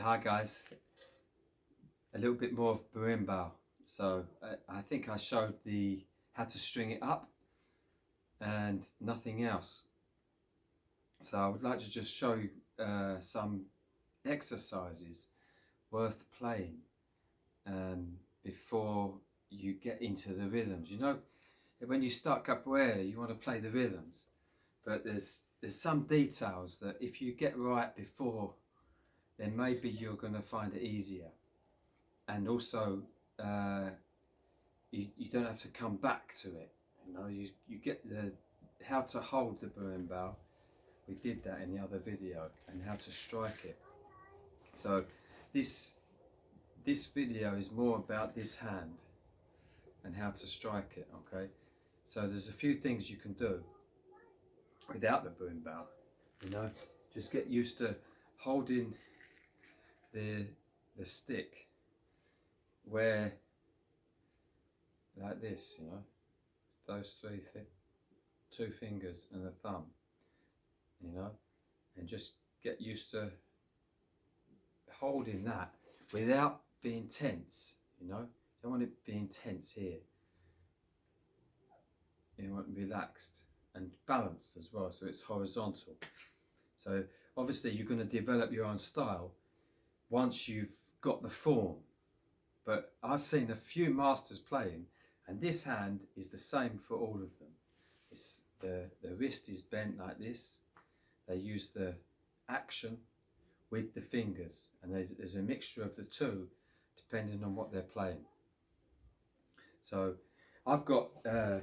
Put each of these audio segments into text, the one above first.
Hi guys, a little bit more of Berimbau. So I think I showed how to string it up and nothing else. So I would like to just show you some exercises worth playing before you get into the rhythms. You know, when you start Capoeira you want to play the rhythms, but there's some details that if you get right before, then maybe you're going to find it easier. And also you don't have to come back to it. You know, you get how to hold the berimbau. We did that in the other video, and how to strike it. So this video is more about this hand and how to strike it. Okay, so there's a few things you can do without the berimbau. You know, just get used to holding the stick where, like this, you know, those two fingers and a thumb, you know, and just get used to holding that without being tense. You know, you don't want it being tense here. You want it relaxed and balanced as well, so it's horizontal. So obviously you're going to develop your own style once you've got the form, but I've seen a few masters playing, and this hand is the same for all of them. It's the wrist is bent like this. They use the action with the fingers, and there's a mixture of the two depending on what they're playing. So I've got a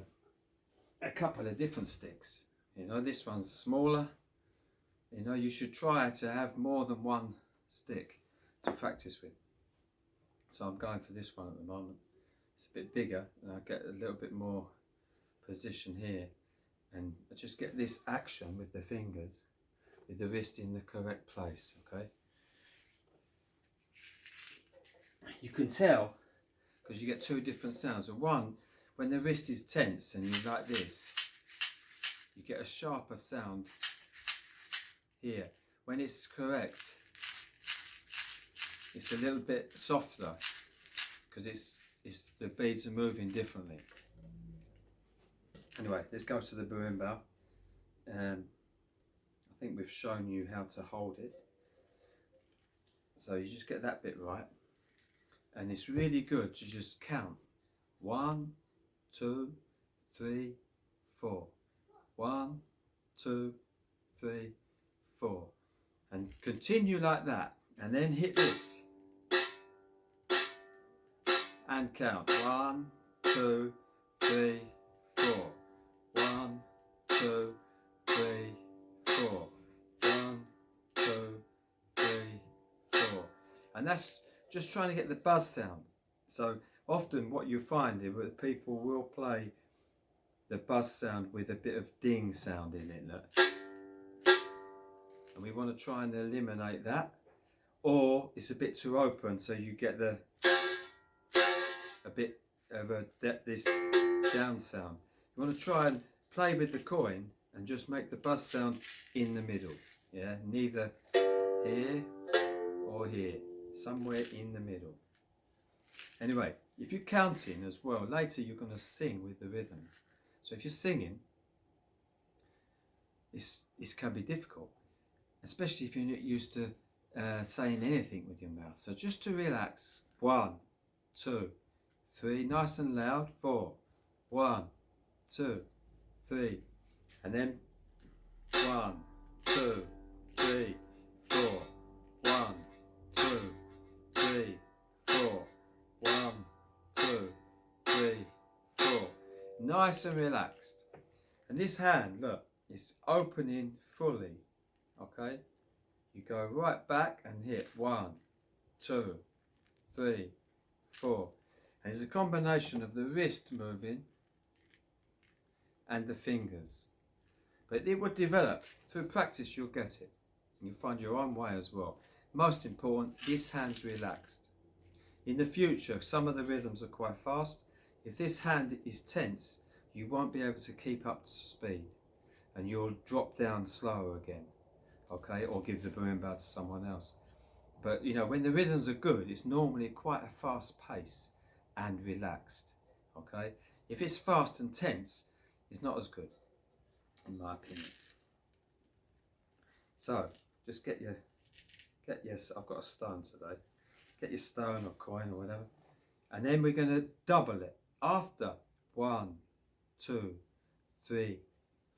couple of different sticks. You know, this one's smaller. You know, you should try to have more than one stick to practice with. So I'm going for this one at the moment. It's a bit bigger, and I get a little bit more position here, and I just get this action with the fingers, with the wrist in the correct place. Okay, you can tell because you get two different sounds. And one, when the wrist is tense and you're like this, you get a sharper sound here. When it's correct, it's a little bit softer because the beads are moving differently. Anyway, let's go to the berimbau. I think we've shown you how to hold it. So you just get that bit right. And it's really good to just count. 1, 2, 3, 4. 1, 2, 3, 4. And continue like that. And then hit this. And count. 1, 2, 3, 4. 1, 2, 3, 4. 1, 2, 3, 4. And that's just trying to get the buzz sound. So often what you find is that people will play the buzz sound with a bit of ding sound in it. Look. And we want to try and eliminate that. Or it's a bit too open, so you get a bit of this down sound. You want to try and play with the coin and just make the buzz sound in the middle. Yeah, neither here or here, somewhere in the middle. Anyway, if you're counting as well, later you're going to sing with the rhythms. So if you're singing, it can be difficult, especially if you're not used to saying anything with your mouth. So just to relax, 1, 2, 3, nice and loud, 4, 1, 2, 3, and then 1, 2, 3, 4, 1, 2, 3, 4, 1, 2, 3, 4. Nice and relaxed. And this hand, look, it's opening fully. Okay, you go right back and hit 1, 2, 3, 4. And it's a combination of the wrist moving and the fingers. But it will develop. Through practice you'll get it. And you'll find your own way as well. Most important, this hand's relaxed. In the future, some of the rhythms are quite fast. If this hand is tense, you won't be able to keep up to speed. And you'll drop down slower again. Okay, or give the berimbau to someone else. But you know, when the rhythms are good, it's normally quite a fast pace and relaxed. Okay, if it's fast and tense, it's not as good, in my opinion. So just get your, I've got a stone today. Get your stone or coin or whatever, and then we're going to double it. After 1, 2, 3,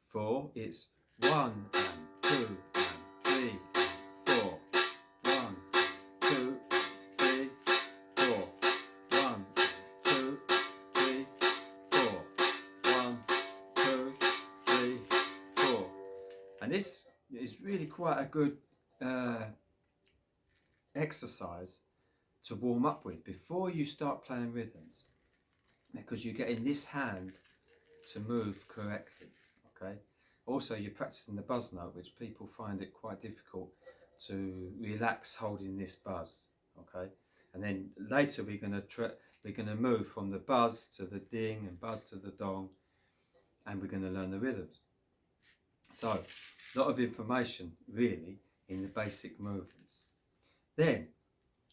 4, it's 1 and 2 and 3 and 4. 1, 2, 3, 4. 1, 2, 3, 4. 1, 2, 3, 4. And this is really quite a good exercise to warm up with before you start playing rhythms, because you're getting this hand to move correctly. Okay. Also, you're practicing the buzz note, which people find it quite difficult to relax holding this buzz. Okay. And then later we're going to move from the buzz to the ding and buzz to the dong, and we're going to learn the rhythms. So a lot of information really in the basic movements. Then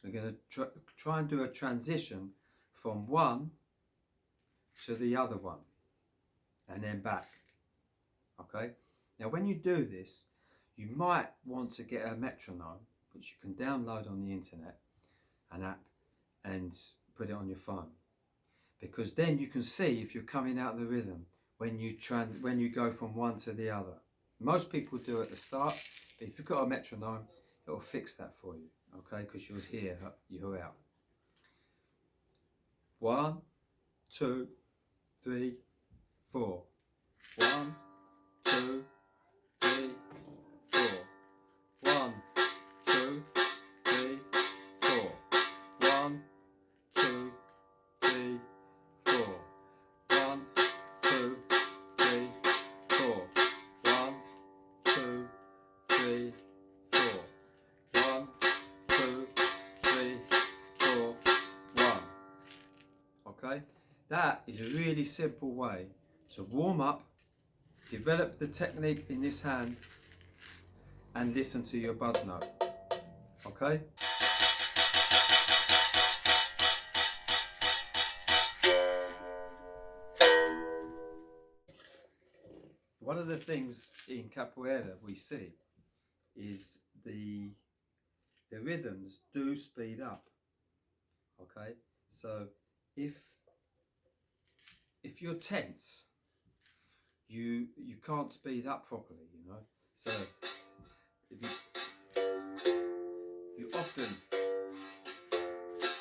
we're going to try and do a transition from one to the other one and then back. Okay. Now when you do this, you might want to get a metronome, which you can download on the internet, an app, and put it on your phone, because then you can see if you're coming out of the rhythm when you go from one to the other. Most people do at the start, but if you've got a metronome, it will fix that for you. Okay, because you'll hear you're out. 1, 2, 3, 4. 1, 2, 3, 4. 1, 2, 3, 4. 1, 2, 3, 4. 1, 2, 3, 4. 1, 2, 3, 4. 1, 2, 3, 4, 1. Okay, that is a really simple way to warm up, develop the technique in this hand, and listen to your buzz note. Okay. One of the things in Capoeira we see is the rhythms do speed up. Okay, so if you're tense, you can't speed up properly, you know. So you often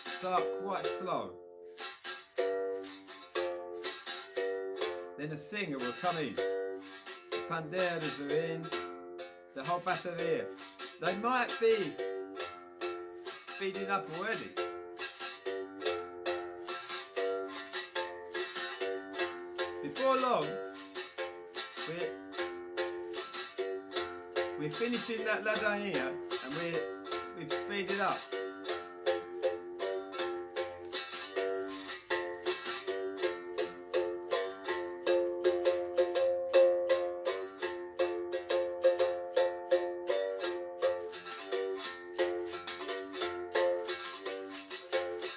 start quite slow, then a singer will come in, the pandeiros are in, the whole bateria. They might be speeding up already. Before long, we're finishing that ladainha and we've speeded up.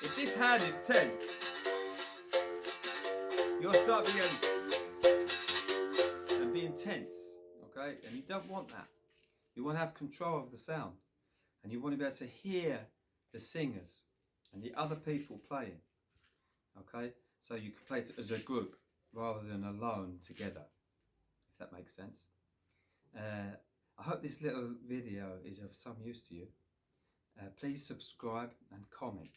If this hand is tense, you'll start being tense, okay? And you don't want that. You want to have control of the sound, and you want to be able to hear the singers and the other people playing, okay? So you can play it as a group rather than alone together, if that makes sense. I hope this little video is of some use to you. Please subscribe and comment,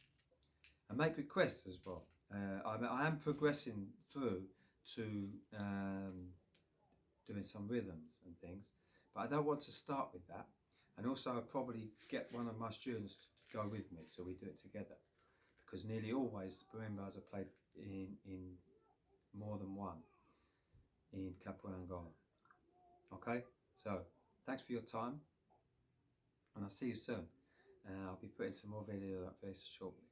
and make requests as well. I am progressing through to doing some rhythms and things, but I don't want to start with that. And also I'll probably get one of my students to go with me so we do it together, because nearly always the Berimbaus are played in more than one in Capoeira Angola. Okay, so thanks for your time, and I'll see you soon. I'll be putting some more videos up very shortly.